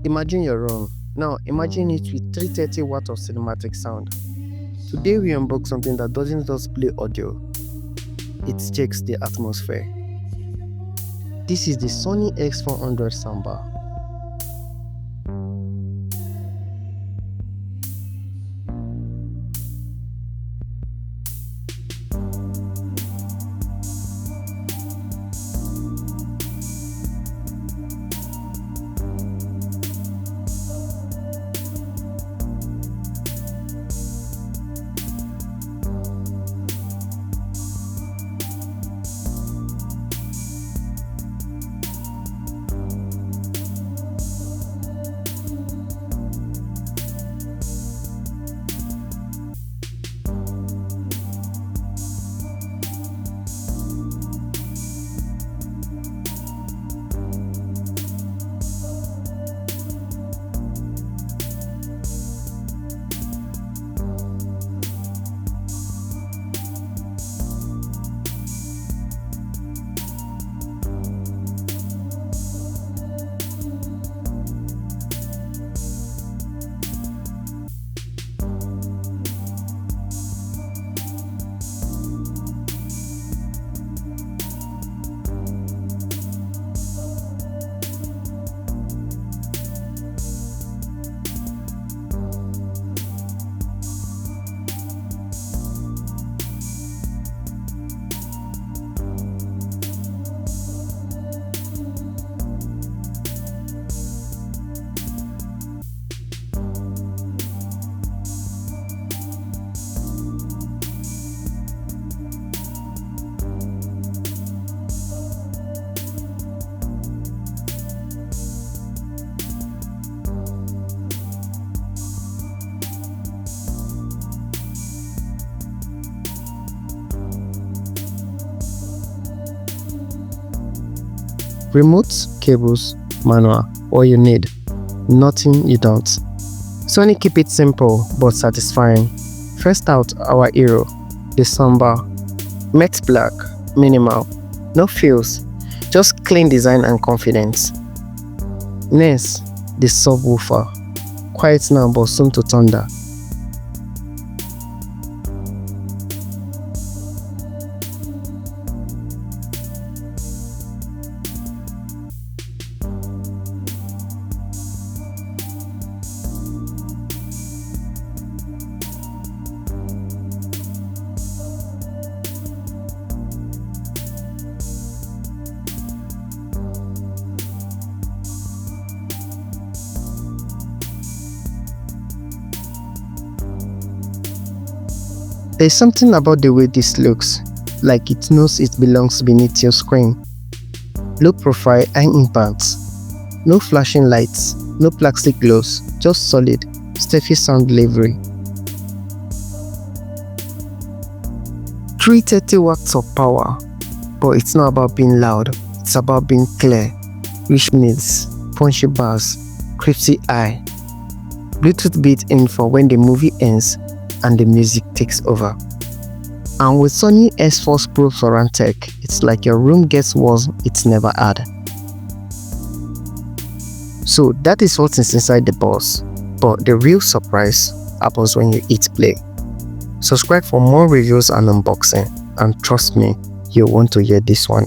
Imagine your room. Now imagine it with 330 watts of cinematic sound. Today we unbox something that doesn't just play audio, it checks the atmosphere. This is the Sony S400 Soundbar. Remotes, cables, manual, all you need, nothing you don't. Sony keep it simple but satisfying. First out, our hero, the Soundbar. Matte black, minimal, no frills, just clean design and confidence. Next, the subwoofer. Quiet now but soon to thunder. There's something about the way this looks, like it knows it belongs beneath your screen. Low profile, high impact. No flashing lights, no plastic glows, just solid, steady sound delivery. 330 watts of power, but it's not about being loud, it's about being clear. Rich needs, punchy bars, crispy eye. Bluetooth built-in for when the movie ends and the music takes over. And with Sony S4 Pro surround tech, it's like your room gets worse it's never had. So that is what is inside the box, but the real surprise happens when you hit play. Subscribe for more reviews and unboxing, and trust me, you'll want to hear this one.